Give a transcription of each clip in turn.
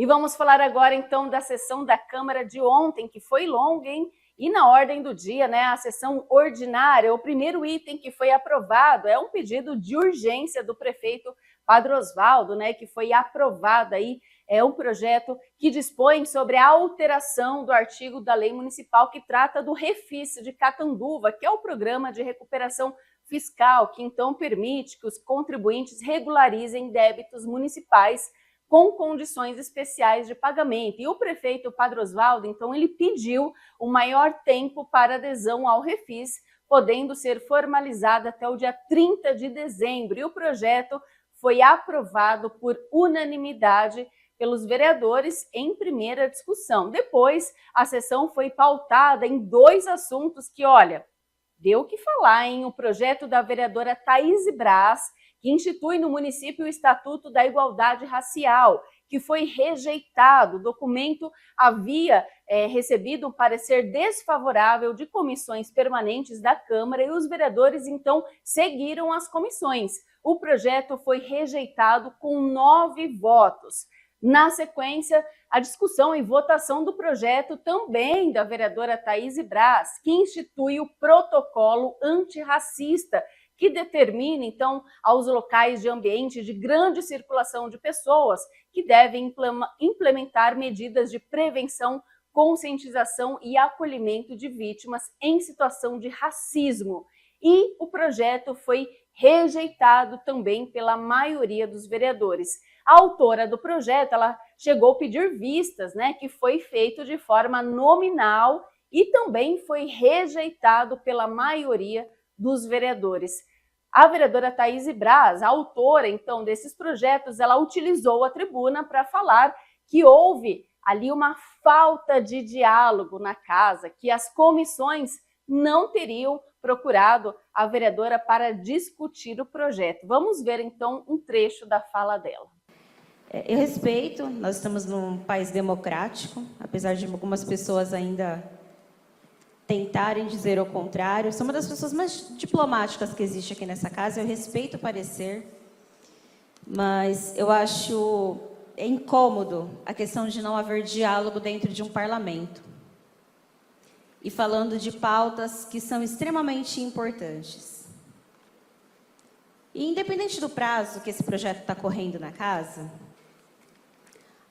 E vamos falar agora, então, da sessão da Câmara de ontem, que foi longa, hein? E na ordem do dia, né, a sessão ordinária, o primeiro item que foi aprovado é um pedido de urgência do prefeito Padre Osvaldo, né, que foi aprovado aí, um projeto que dispõe sobre a alteração do artigo da lei municipal que trata do Refis de Catanduva, que é o programa de recuperação fiscal, que então permite que os contribuintes regularizem débitos municipais com condições especiais de pagamento. E o prefeito Padre Osvaldo, então, ele pediu um maior tempo para adesão ao Refis, podendo ser formalizado até o dia 30 de dezembro. E o projeto foi aprovado por unanimidade pelos vereadores em primeira discussão. Depois, a sessão foi pautada em dois assuntos que, olha, deu o que falar, hein? O projeto da vereadora Thaís Braz, que institui no município o Estatuto da Igualdade Racial, que foi rejeitado. O documento havia recebido um parecer desfavorável de comissões permanentes da Câmara e os vereadores, então, seguiram as comissões. O projeto foi rejeitado com 9 votos. Na sequência, a discussão e votação do projeto também da vereadora Thaís Braz, que institui o protocolo antirracista, que determina, então, aos locais de ambiente de grande circulação de pessoas que devem implementar medidas de prevenção, conscientização e acolhimento de vítimas em situação de racismo. E o projeto foi rejeitado também pela maioria dos vereadores. A autora do projeto, ela chegou a pedir vistas, né, que foi feito de forma nominal e também foi rejeitado pela maioria dos vereadores. A vereadora Thaís Braz, a autora, então, desses projetos, ela utilizou a tribuna para falar que houve ali uma falta de diálogo na casa, que as comissões não teriam procurado a vereadora para discutir o projeto. Vamos ver, então, um trecho da fala dela. Eu respeito, nós estamos num país democrático, apesar de algumas pessoas ainda tentarem dizer o contrário. Sou uma das pessoas mais diplomáticas que existe aqui nessa casa, eu respeito o parecer, mas eu acho incômodo a questão de não haver diálogo dentro de um parlamento. E falando de pautas que são extremamente importantes. E independente do prazo que esse projeto está correndo na casa,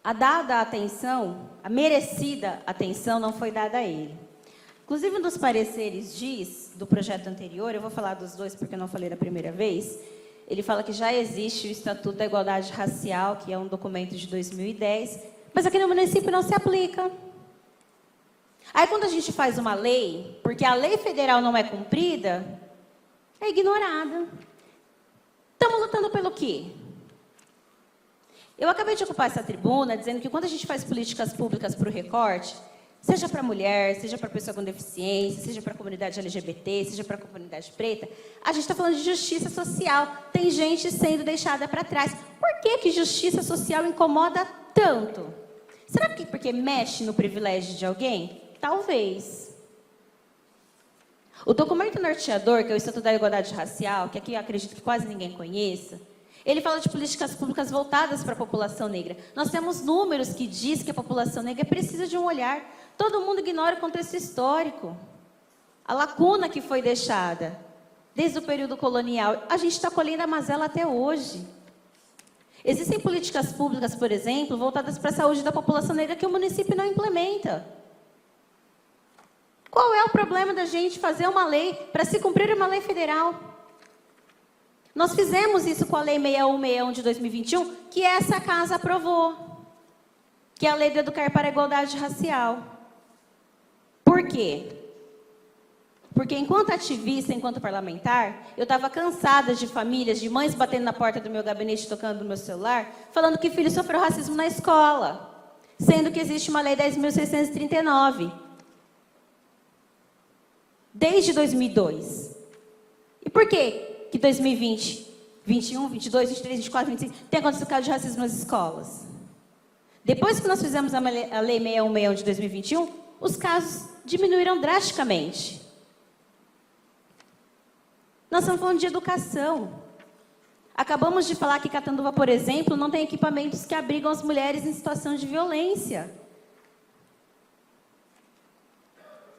a dada atenção, a merecida atenção não foi dada a ele. Inclusive, um dos pareceres diz, do projeto anterior, eu vou falar dos dois porque eu não falei da primeira vez, ele fala que já existe o Estatuto da Igualdade Racial, que é um documento de 2010, mas aqui no município não se aplica. Aí, quando a gente faz uma lei, porque a lei federal não é cumprida, é ignorada. Estamos lutando pelo quê? Eu acabei de ocupar essa tribuna dizendo que quando a gente faz políticas públicas para o recorte, seja para mulher, seja para pessoa com deficiência, seja para a comunidade LGBT, seja para a comunidade preta, a gente está falando de justiça social. Tem gente sendo deixada para trás. Por que justiça social incomoda tanto? Será que porque mexe no privilégio de alguém? Talvez. O documento norteador, que é o Estatuto da Igualdade Racial, que aqui eu acredito que quase ninguém conheça, ele fala de políticas públicas voltadas para a população negra. Nós temos números que diz que a população negra precisa de um olhar. Todo mundo ignora o contexto histórico. A lacuna que foi deixada desde o período colonial. A gente está colhendo a mazela até hoje. Existem políticas públicas, por exemplo, voltadas para a saúde da população negra que o município não implementa. Qual é o problema da gente fazer uma lei para se cumprir uma lei federal? Nós fizemos isso com a Lei 6161 de 2021, que essa casa aprovou, que é a Lei do Educar para a Igualdade Racial. Por quê? Porque enquanto ativista, enquanto parlamentar, eu estava cansada de famílias, de mães batendo na porta do meu gabinete, tocando no meu celular, falando que filho sofreu racismo na escola, sendo que existe uma Lei 10.639. Desde 2002. E por que 2020, 21, 22, 23, 24, 25 tem acontecido caso de racismo nas escolas? Depois que nós fizemos a Lei 6161 de 2021, os casos diminuíram drasticamente. Nós estamos falando de educação. Acabamos de falar que Catanduva, por exemplo, não tem equipamentos que abrigam as mulheres em situação de violência.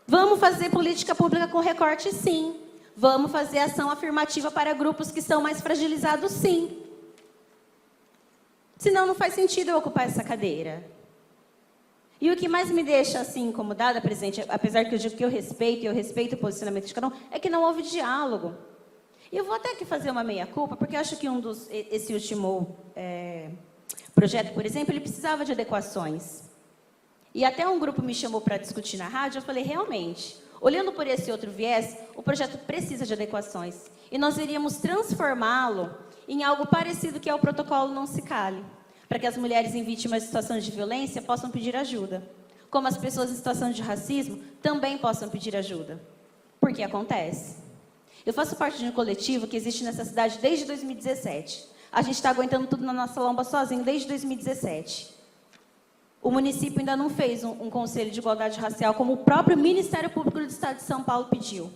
Vamos fazer política pública com recorte, sim. Vamos fazer ação afirmativa para grupos que são mais fragilizados, sim. Senão não faz sentido eu ocupar essa cadeira. E o que mais me deixa assim incomodada, presidente, apesar que eu digo que eu respeito o posicionamento de cada um, é que não houve diálogo. E eu vou até aqui fazer uma meia-culpa, porque eu acho que esse último projeto, por exemplo, ele precisava de adequações. E até um grupo me chamou para discutir na rádio, eu falei, realmente, olhando por esse outro viés, o projeto precisa de adequações. E nós iríamos transformá-lo em algo parecido que é o protocolo Não Se Cale, para que as mulheres em vítimas de situação de violência possam pedir ajuda. Como as pessoas em situação de racismo também possam pedir ajuda. Porque acontece. Eu faço parte de um coletivo que existe nessa cidade desde 2017. A gente está aguentando tudo na nossa lomba sozinho desde 2017. O município ainda não fez um conselho de igualdade racial, como o próprio Ministério Público do Estado de São Paulo pediu.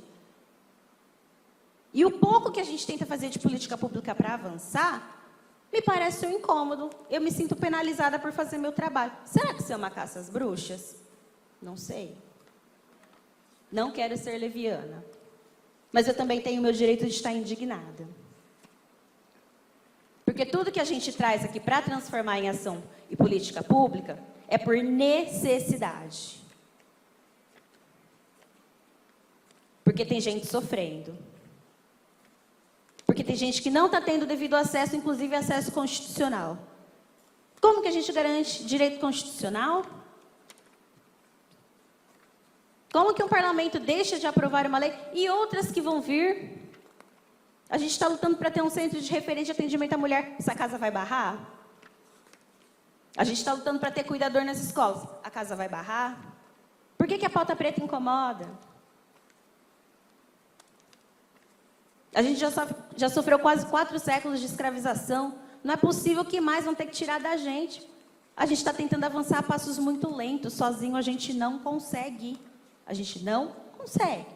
E o pouco que a gente tenta fazer de política pública para avançar, me parece um incômodo. Eu me sinto penalizada por fazer meu trabalho. Será que isso é uma caça às bruxas? Não sei. Não quero ser leviana. Mas eu também tenho o meu direito de estar indignada. Porque tudo que a gente traz aqui para transformar em ação e política pública é por necessidade. Porque tem gente sofrendo. Porque tem gente que não está tendo devido acesso, inclusive acesso constitucional. Como que a gente garante direito constitucional? Como que um parlamento deixa de aprovar uma lei e outras que vão vir? A gente está lutando para ter um centro de referência de atendimento à mulher. Essa casa vai barrar? A gente está lutando para ter cuidador nas escolas. A casa vai barrar? Por que a pauta preta incomoda? A gente já sofreu quase 4 séculos de escravização. Não é possível que mais vão ter que tirar da gente. A gente está tentando avançar a passos muito lentos. Sozinho a gente não consegue. A gente não consegue.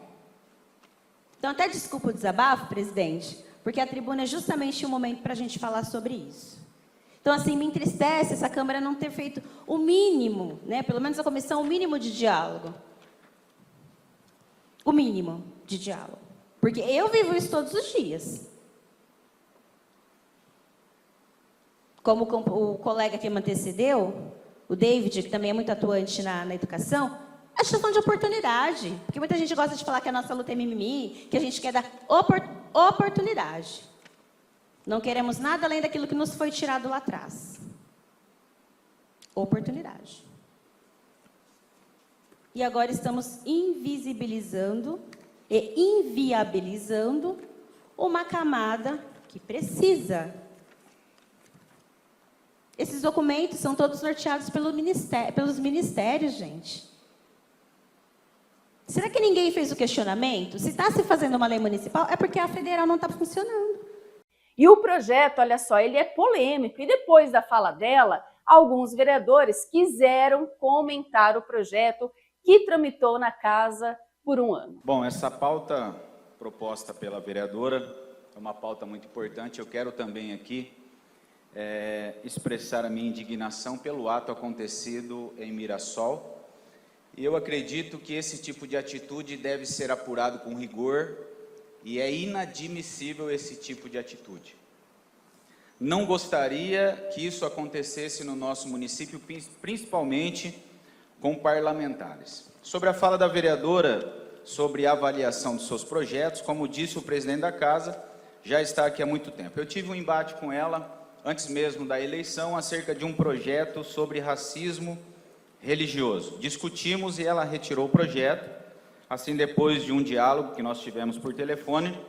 Então, até desculpa o desabafo, presidente, porque a tribuna é justamente o momento para a gente falar sobre isso. Então, assim, me entristece essa Câmara não ter feito o mínimo, né? Pelo menos a comissão, o mínimo de diálogo. O mínimo de diálogo. Porque eu vivo isso todos os dias. Como o colega que me antecedeu, o David, que também é muito atuante na educação, a questão de oportunidade. Porque muita gente gosta de falar que a nossa luta é mimimi, que a gente quer dar oportunidade. Não queremos nada além daquilo que nos foi tirado lá atrás. Oportunidade. E agora estamos invisibilizando e inviabilizando uma camada que precisa. Esses documentos são todos norteados pelos ministérios, gente. Será que ninguém fez o questionamento? Se está se fazendo uma lei municipal, é porque a federal não está funcionando. E o projeto, olha só, ele é polêmico. E depois da fala dela, alguns vereadores quiseram comentar o projeto que tramitou na casa por um ano. Bom, essa pauta proposta pela vereadora é uma pauta muito importante. Eu quero também aqui expressar a minha indignação pelo ato acontecido em Mirassol. E eu acredito que esse tipo de atitude deve ser apurado com rigor e é inadmissível esse tipo de atitude. Não gostaria que isso acontecesse no nosso município, principalmente com parlamentares. Sobre a fala da vereadora, sobre a avaliação dos seus projetos, como disse o presidente da casa, já está aqui há muito tempo. Eu tive um embate com ela, antes mesmo da eleição, acerca de um projeto sobre racismo religioso. Discutimos e ela retirou o projeto, assim depois de um diálogo que nós tivemos por telefone.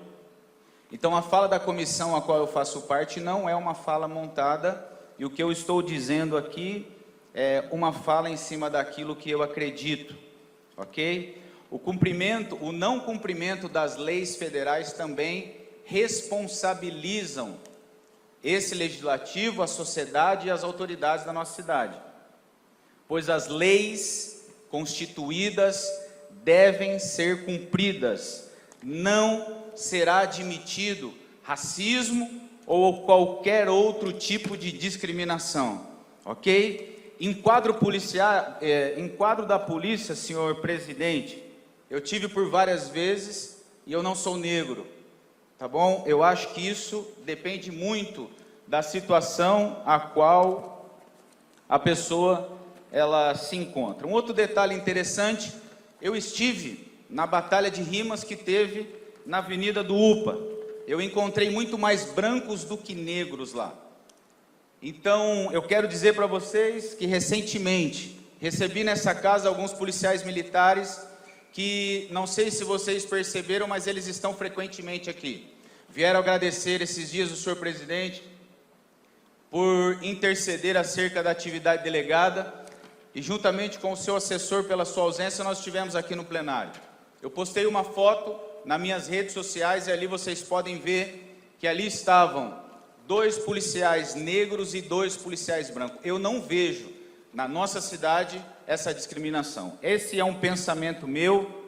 Então a fala da comissão a qual eu faço parte não é uma fala montada, e o que eu estou dizendo aqui é uma fala em cima daquilo que eu acredito, ok? O não cumprimento das leis federais também responsabilizam esse legislativo, a sociedade e as autoridades da nossa cidade. Pois as leis constituídas devem ser cumpridas. Não será admitido racismo, ou qualquer outro tipo de discriminação, ok? Em quadro da polícia, senhor presidente, eu tive por várias vezes e eu não sou negro, tá bom? Eu acho que isso depende muito da situação a qual a pessoa ela se encontra. Um outro detalhe interessante, eu estive na batalha de rimas que teve na Avenida do UPA. Eu encontrei muito mais brancos do que negros lá. Então, eu quero dizer para vocês que recentemente recebi nessa casa alguns policiais militares que, não sei se vocês perceberam, mas eles estão frequentemente aqui. Vieram agradecer esses dias o senhor presidente por interceder acerca da atividade delegada e juntamente com o seu assessor pela sua ausência nós estivemos aqui no plenário. Eu postei uma foto nas minhas redes sociais e ali vocês podem ver que ali estavam 2 policiais negros e 2 policiais brancos. Eu não vejo na nossa cidade essa discriminação. Esse é um pensamento meu.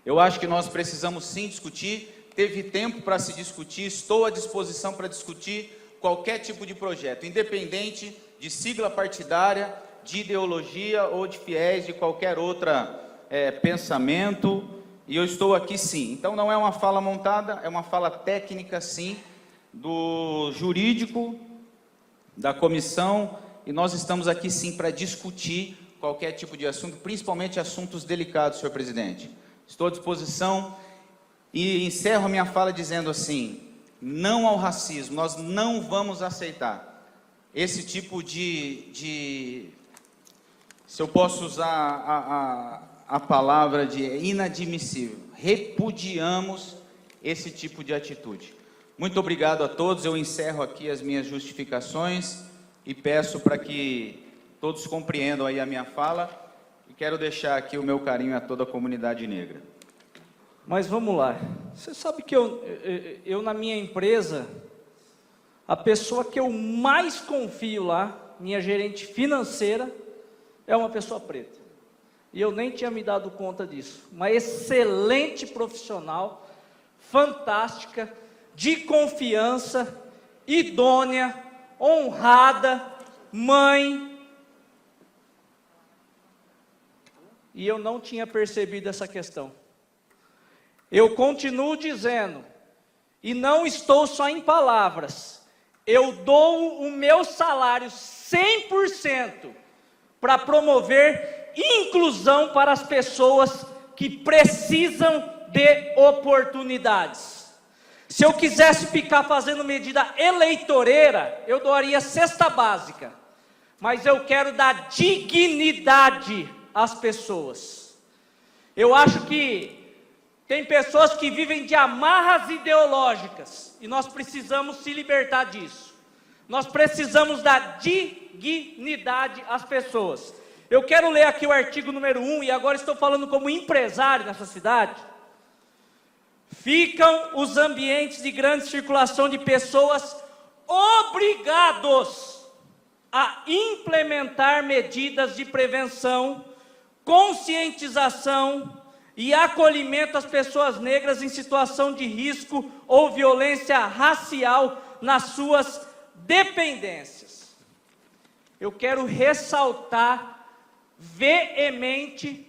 Eu acho que nós precisamos sim discutir. Teve tempo para se discutir, estou à disposição para discutir qualquer tipo de projeto, independente de sigla partidária, de ideologia ou de fiéis, de qualquer outra pensamento, e eu estou aqui sim. Então não é uma fala montada, é uma fala técnica sim, do jurídico, da comissão, e nós estamos aqui sim para discutir qualquer tipo de assunto, principalmente assuntos delicados, senhor presidente. Estou à disposição e encerro a minha fala dizendo assim: não ao racismo, nós não vamos aceitar esse tipo se eu posso usar a palavra de inadmissível, repudiamos esse tipo de atitude. Muito obrigado a todos, eu encerro aqui as minhas justificações e peço para que todos compreendam aí a minha fala e quero deixar aqui o meu carinho a toda a comunidade negra. Mas vamos lá, você sabe que eu na minha empresa, a pessoa que eu mais confio lá, minha gerente financeira, é uma pessoa preta. E eu nem tinha me dado conta disso. Uma excelente profissional, fantástica, de confiança, idônea, honrada, mãe. E eu não tinha percebido essa questão. Eu continuo dizendo, e não estou só em palavras, eu dou o meu salário 100% para promover inclusão para as pessoas que precisam de oportunidades. Se eu quisesse ficar fazendo medida eleitoreira, eu doaria cesta básica, mas eu quero dar dignidade às pessoas. Eu acho que tem pessoas que vivem de amarras ideológicas, e nós precisamos se libertar disso. Nós precisamos dar dignidade às pessoas. Eu quero ler aqui o artigo número 1, e agora estou falando como empresário nessa cidade. Ficam os ambientes de grande circulação de pessoas obrigados a implementar medidas de prevenção, conscientização e acolhimento às pessoas negras em situação de risco ou violência racial nas suas dependências. Eu quero ressaltar veemente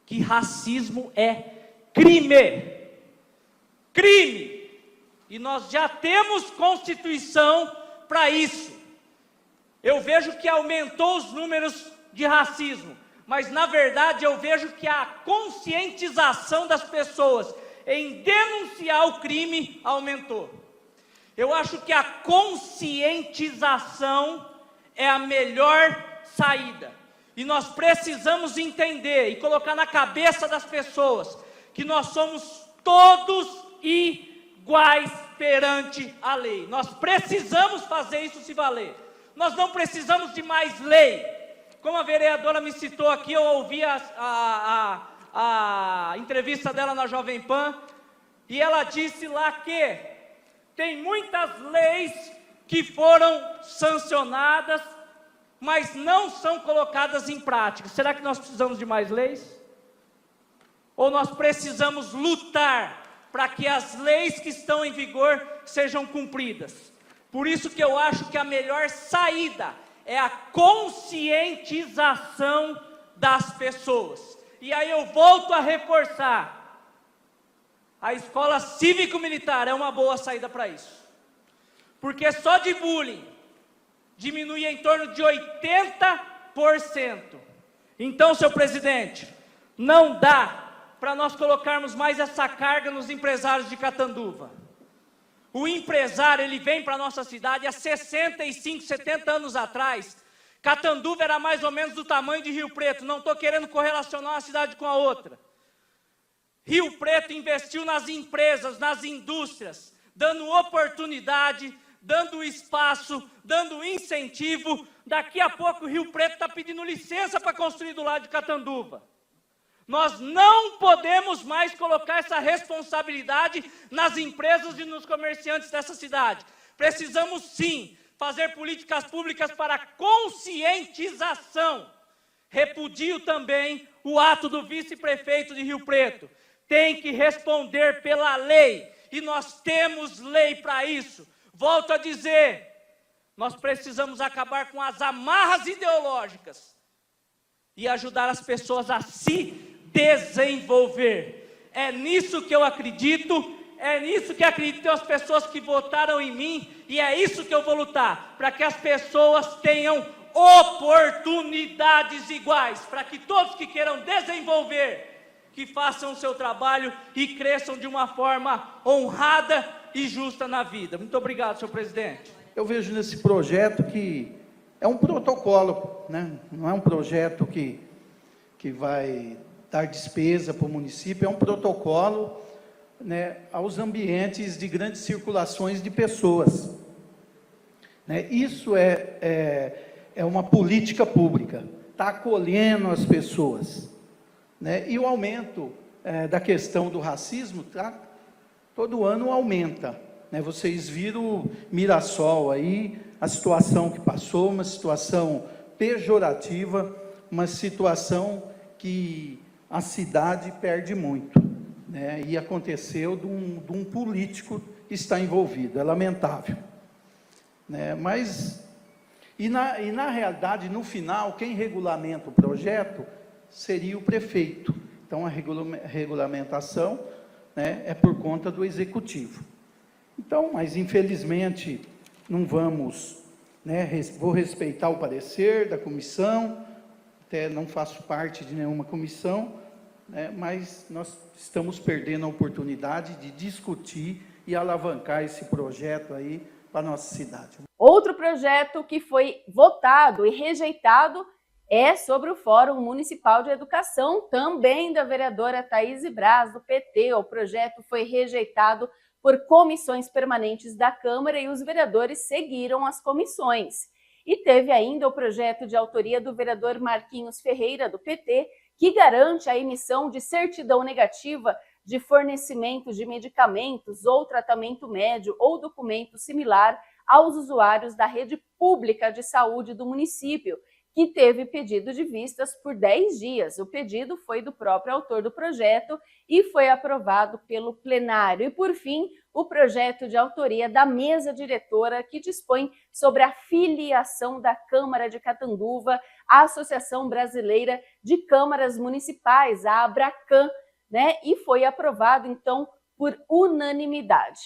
que racismo é crime. Crime. E nós já temos Constituição para isso. Eu vejo que aumentou os números de racismo, mas na verdade eu vejo que a conscientização das pessoas em denunciar o crime aumentou. Eu acho que a conscientização é a melhor saída. E nós precisamos entender e colocar na cabeça das pessoas que nós somos todos iguais perante a lei. Nós precisamos fazer isso se valer. Nós não precisamos de mais lei. Como a vereadora me citou aqui, eu ouvi a entrevista dela na Jovem Pan, e ela disse lá que tem muitas leis que foram sancionadas, mas não são colocadas em prática. Será que nós precisamos de mais leis? Ou nós precisamos lutar para que as leis que estão em vigor sejam cumpridas. Por isso que eu acho que a melhor saída é a conscientização das pessoas. E aí eu volto a reforçar, a escola cívico-militar é uma boa saída para isso. Porque só de bullying diminui em torno de 80%. Então, senhor presidente, não dá para nós colocarmos mais essa carga nos empresários de Catanduva. O empresário, ele vem para a nossa cidade há 65, 70 anos atrás. Catanduva era mais ou menos do tamanho de Rio Preto, não estou querendo correlacionar uma cidade com a outra. Rio Preto investiu nas empresas, nas indústrias, dando oportunidade, dando espaço, dando incentivo. Daqui a pouco o Rio Preto está pedindo licença para construir do lado de Catanduva. Nós não podemos mais colocar essa responsabilidade nas empresas e nos comerciantes dessa cidade. Precisamos sim fazer políticas públicas para conscientização. Repudio também o ato do vice-prefeito de Rio Preto. Tem que responder pela lei, e nós temos lei para isso. Volto a dizer, nós precisamos acabar com as amarras ideológicas e ajudar as pessoas a se desenvolver. É nisso que eu acredito, é nisso que acreditam as pessoas que votaram em mim, e é isso que eu vou lutar, para que as pessoas tenham oportunidades iguais, para que todos que queiram desenvolver, que façam o seu trabalho e cresçam de uma forma honrada e justa na vida. Muito obrigado, senhor presidente. Eu vejo nesse projeto que é um protocolo, né? Não é um projeto que vai dar despesa para o município, é um protocolo, né, aos ambientes de grandes circulações de pessoas. Né? Isso é uma política pública, está acolhendo as pessoas. Né? E o aumento da questão do racismo, todo ano aumenta. Né? Vocês viram Mirassol aí, a situação que passou, uma situação pejorativa, uma situação que a cidade perde muito. Né? E aconteceu de um político que está envolvido, é lamentável. Né? Mas, na realidade, no final, quem regulamenta o projeto seria o prefeito. Então, a regulamentação, né, é por conta do executivo. Então, mas infelizmente, não vamos, né, vou respeitar o parecer da comissão, até não faço parte de nenhuma comissão, né, mas nós estamos perdendo a oportunidade de discutir e alavancar esse projeto aí para a nossa cidade. Outro projeto que foi votado e rejeitado é sobre o Fórum Municipal de Educação, também da vereadora Thaís Braz, do PT. O projeto foi rejeitado por comissões permanentes da Câmara e os vereadores seguiram as comissões. E teve ainda o projeto de autoria do vereador Marquinhos Ferreira, do PT, que garante a emissão de certidão negativa de fornecimento de medicamentos ou tratamento médio ou documento similar aos usuários da rede pública de saúde do município, que teve pedido de vistas por 10 dias. O pedido foi do próprio autor do projeto e foi aprovado pelo plenário. E, por fim, o projeto de autoria da mesa diretora que dispõe sobre a filiação da Câmara de Catanduva à Associação Brasileira de Câmaras Municipais, a ABRACAM, né? E foi aprovado, então, por unanimidade.